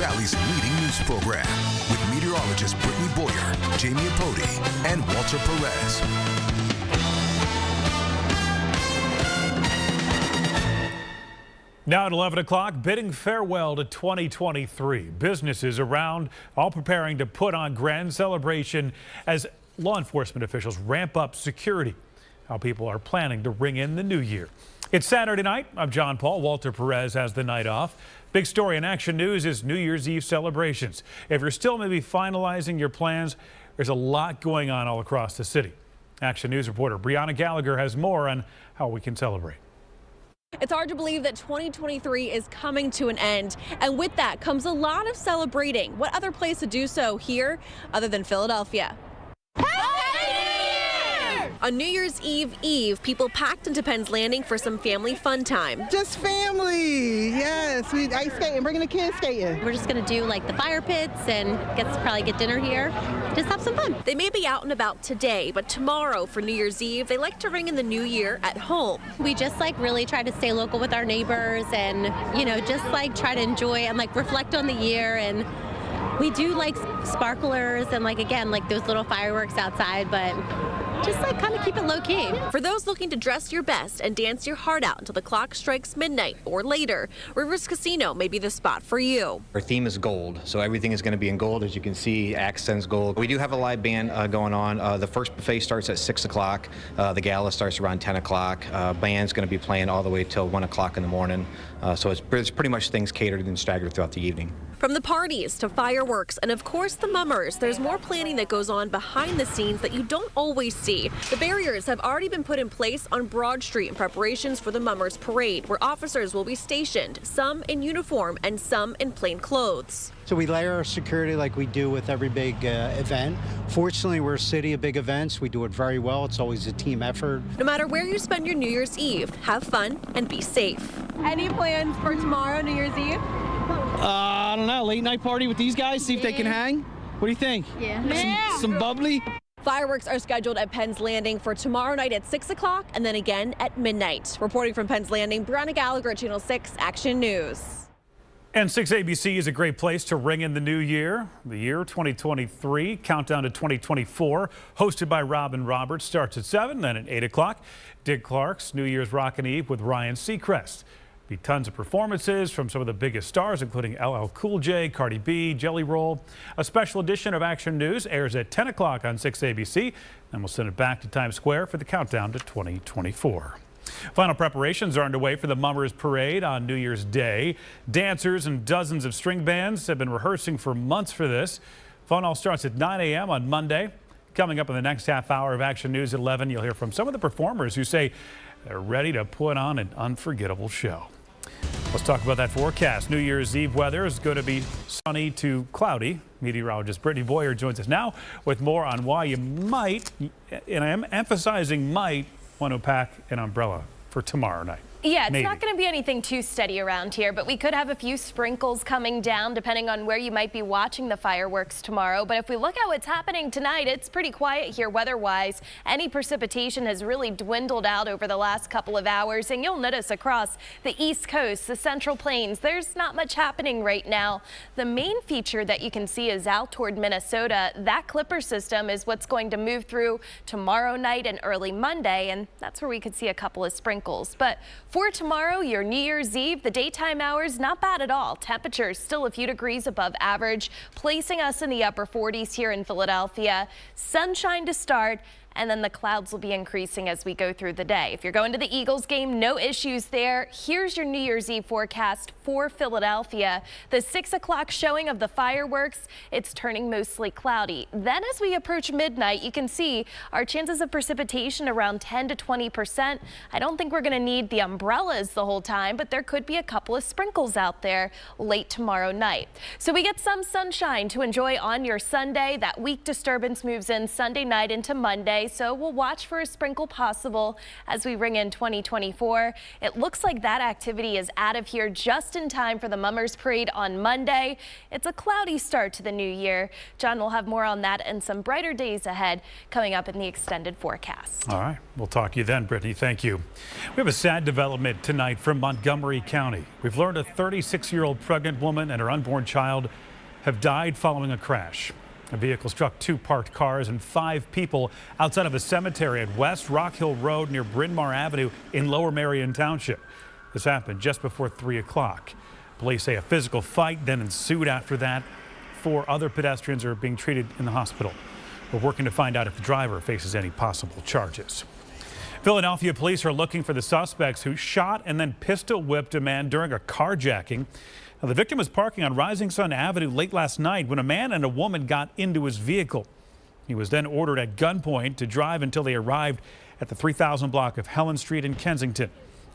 Valley's leading news program with meteorologist Brittany Boyer, Jamie Apodi, and Walter Perez. Now at 11 o'clock, bidding farewell to 2023. Businesses around all preparing to put on grand celebration as law enforcement officials ramp up security. How people are planning to ring in the new year. It's Saturday night. I'm John Paul. Walter Perez has the night off. Big story in Action News is New Year's Eve celebrations. If you're still maybe finalizing your plans, there's a lot going on all across the city. Action News reporter Brianna Gallagher has more on how we can celebrate. It's hard to believe that 2023 is coming to an end, and with that comes a lot of celebrating. What other place to do so here other than Philadelphia? On New Year's Eve, people packed into Penn's Landing for some family fun time. Just family, yes. We ice skating, bringing the kids skating. We're just gonna do like the fire pits and probably get dinner here. Just have some fun. They may be out and about today, but tomorrow for New Year's Eve, they like to ring in the new year at home. We just really try to stay local with our neighbors and, just try to enjoy and reflect on the year. And we do sparklers and again, those little fireworks outside, but just kind of keep it low key. For those looking to dress your best and dance your heart out until the clock strikes midnight or later, Rivers Casino may be the spot for you. Our theme is gold, so everything is going to be in gold. As you can see, accents gold. We do have a live band going on. The first buffet starts at 6 o'clock. The gala starts around 10 o'clock. Band's going to be playing all the way till 1 o'clock in the morning. So it's pretty much things catered and staggered throughout the evening. From the parties to fireworks and of course the mummers, there's more planning that goes on behind the scenes that you don't always see. The barriers have already been put in place on Broad Street in preparations for the mummers parade, where officers will be stationed, some in uniform and some in plain clothes. So we layer our security like we do with every big event. Fortunately, we're a city of big events. We do it very well. It's always a team effort. No matter where you spend your New Year's Eve, have fun and be safe. Any plans for tomorrow, New Year's Eve? I don't know, late night party with these guys, see if they can hang. What do you think? Yeah. Some bubbly? Fireworks are scheduled at Penn's Landing for tomorrow night at 6 o'clock and then again at midnight. Reporting from Penn's Landing, Brianna Gallagher, Channel 6 Action News. And 6 ABC is a great place to ring in the new year. The year 2023, countdown to 2024, hosted by Robin Roberts, starts at 7, then at 8 o'clock. Dick Clark's New Year's Rockin' Eve with Ryan Seacrest. Be tons of performances from some of the biggest stars, including LL Cool J, Cardi B, Jelly Roll. A special edition of Action News airs at 10 o'clock on 6 ABC, and we'll send it back to Times Square for the countdown to 2024. Final preparations are underway for the Mummers Parade on New Year's Day. Dancers and dozens of string bands have been rehearsing for months for this. Fun all starts at 9 a.m. on Monday. Coming up in the next half hour of Action News at 11, you'll hear from some of the performers who say they're ready to put on an unforgettable show. Let's talk about that forecast. New Year's Eve weather is going to be sunny to cloudy. Meteorologist Brittany Boyer joins us now with more on why you might, and I'm emphasizing might, want to pack an umbrella for tomorrow night. Yeah, it's Maybe. not going to be anything too steady around here, but we could have a few sprinkles coming down depending on where you might be watching the fireworks tomorrow. But if we look at what's happening tonight, it's pretty quiet here weather-wise. Any precipitation has really dwindled out over the last couple of hours, and you'll notice across the East Coast, the Central Plains, there's not much happening right now. The main feature that you can see is out toward Minnesota. That Clipper system is what's going to move through tomorrow night and early Monday, and that's where we could see a couple of sprinkles. But for tomorrow, your New Year's Eve, the daytime hours, not bad at all. Temperatures still a few degrees above average, placing us in the upper 40s here in Philadelphia. Sunshine to start, and then the clouds will be increasing as we go through the day. If you're going to the Eagles game, no issues there. Here's your New Year's Eve forecast for Philadelphia. The 6 o'clock showing of the fireworks, it's turning mostly cloudy. Then as we approach midnight, you can see our chances of precipitation around 10 to 20%. I don't think we're going to need the umbrellas the whole time, but there could be a couple of sprinkles out there late tomorrow night. So we get some sunshine to enjoy on your Sunday. That weak disturbance moves in Sunday night into Monday. Monday, so we'll watch for a sprinkle possible as we ring in 2024. It looks like that activity is out of here just in time for the Mummers Parade on Monday. It's a cloudy start to the new year. John will have more on that and some brighter days ahead coming up in the extended forecast. All right, we'll talk to you then, Brittany. Thank you. We have a sad development tonight from Montgomery County. We've learned a 36-year-old pregnant woman and her unborn child have died following a crash. A vehicle struck 2 parked cars and 5 people outside of a cemetery at West Rock Hill Road near Bryn Mawr Avenue in Lower Merion Township. This happened just before 3 o'clock. Police say a physical fight then ensued after that. 4 other pedestrians are being treated in the hospital. We're working to find out if the driver faces any possible charges. Philadelphia police are looking for the suspects who shot and then pistol whipped a man during a carjacking. Now, the victim was parking on Rising Sun Avenue late last night when a man and a woman got into his vehicle. He was then ordered at gunpoint to drive until they arrived at the 3000 block of Helen Street in Kensington.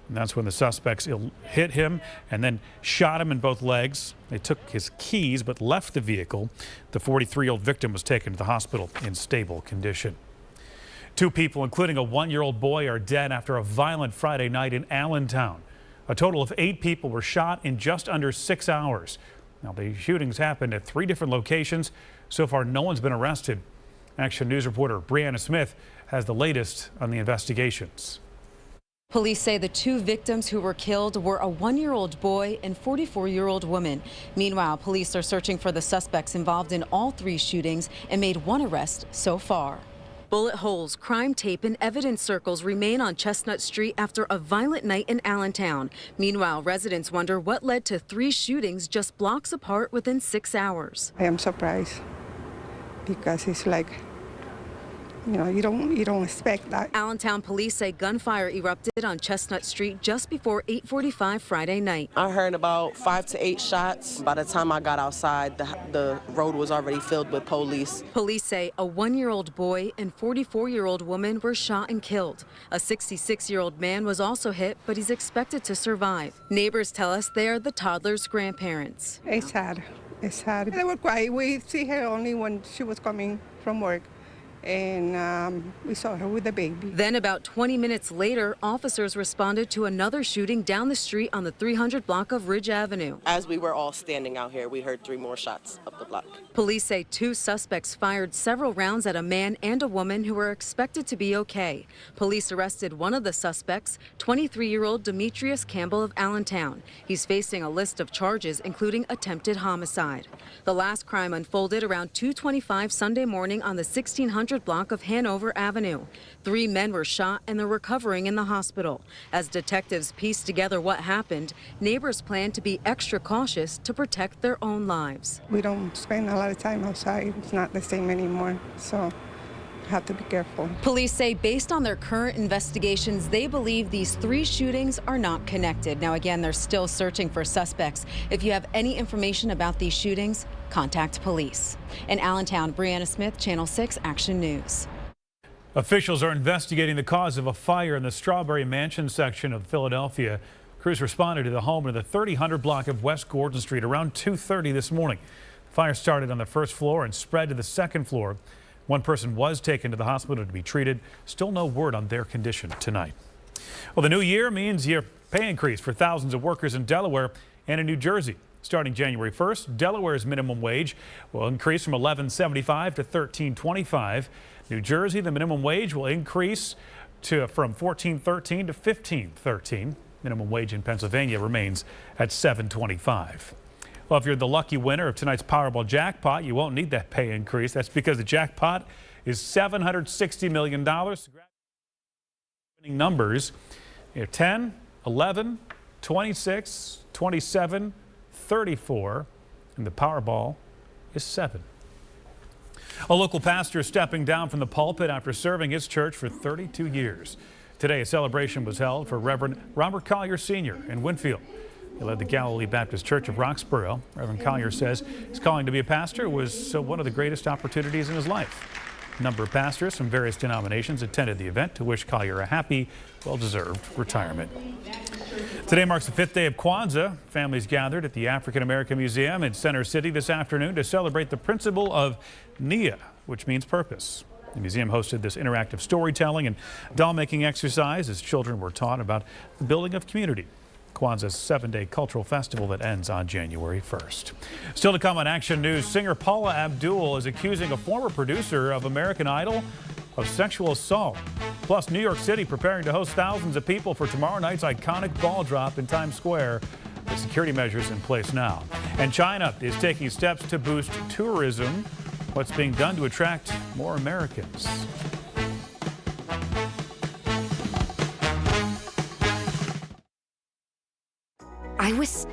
And that's when the suspects hit him and then shot him in both legs. They took his keys but left the vehicle. The 43-year-old victim was taken to the hospital in stable condition. 2 people, including a 1-year-old boy, are dead after a violent Friday night in Allentown. A total of 8 people were shot in just under 6 hours. Now, the shootings happened at 3 different locations. So far, no one's been arrested. Action News reporter Brianna Smith has the latest on the investigations. Police say the 2 victims who were killed were a 1-year-old boy and 44-year-old woman. Meanwhile, police are searching for the suspects involved in all 3 shootings and made 1 arrest so far. Bullet holes, crime tape, and evidence circles remain on Chestnut Street after a violent night in Allentown. Meanwhile, residents wonder what led to 3 shootings just blocks apart within 6 hours. I am surprised because it's like, you don't expect that. Allentown police say gunfire erupted on Chestnut Street just before 8:45 Friday night. I heard about 5 to 8 shots. By the time I got outside, the road was already filled with police. Police say a 1-year-old boy and 44-year-old woman were shot and killed. A 66-year-old man was also hit, but he's expected to survive. Neighbors tell us they are the toddler's grandparents. It's sad. It's sad. They were quiet. We see her only when she was coming from work. And we saw her with the baby. Then about 20 minutes later, officers responded to another shooting down the street on the 300 block of Ridge Avenue. As we were all standing out here, we heard 3 more shots up the block. Police say 2 suspects fired several rounds at a man and a woman who were expected to be okay. Police arrested one of the suspects, 23-year-old Demetrius Campbell of Allentown. He's facing a list of charges, including attempted homicide. The last crime unfolded around 2:25 Sunday morning on the 1600 block of Hanover Avenue. 3 men were shot and they're recovering in the hospital. As detectives piece together what happened, neighbors plan to be extra cautious to protect their own lives. We don't spend a lot of time outside. It's not the same anymore, so have to be careful. Police say based on their current investigations, they believe these 3 shootings are not connected. Now, again, they're still searching for suspects. If you have any information about these shootings, contact police. In Allentown, Brianna Smith, Channel 6 Action News. Officials are investigating the cause of a fire in the Strawberry Mansion section of Philadelphia. Crews responded to the home in the 3000 block of West Gordon Street around 2:30 this morning. The fire started on the 1st floor and spread to the 2nd floor. 1 person was taken to the hospital to be treated. Still no word on their condition tonight. Well, the new year means your pay increase for thousands of workers in Delaware and in New Jersey. Starting January 1st, Delaware's minimum wage will increase from $11.75 to $13.25. New Jersey, the minimum wage will increase from $14.13 to $15.13. Minimum wage in Pennsylvania remains at $7.25. Well, if you're the lucky winner of tonight's Powerball jackpot, you won't need that pay increase. That's because the jackpot is $760 million. Winning numbers 10, 11, 26, 27, 34, and the Powerball is 7. A local pastor is stepping down from the pulpit after serving his church for 32 years. Today, a celebration was held for Reverend Robert Collier Sr. in Winfield. He led the Galilee Baptist Church of Roxborough. Reverend Collier says his calling to be a pastor was one of the greatest opportunities in his life. A number of pastors from various denominations attended the event to wish Collier a happy, well-deserved retirement. Today marks the 5th day of Kwanzaa. Families gathered at the African American Museum in Center City this afternoon to celebrate the principle of Nia, which means purpose. The museum hosted this interactive storytelling and doll-making exercise as children were taught about the building of community. Kwanzaa's 7-day cultural festival that ends on January 1st. Still to come on Action News, singer Paula Abdul is accusing a former producer of American Idol of sexual assault. Plus, New York City preparing to host thousands of people for tomorrow night's iconic ball drop in Times Square. The security measures in place now. And China is taking steps to boost tourism. What's being done to attract more Americans? I was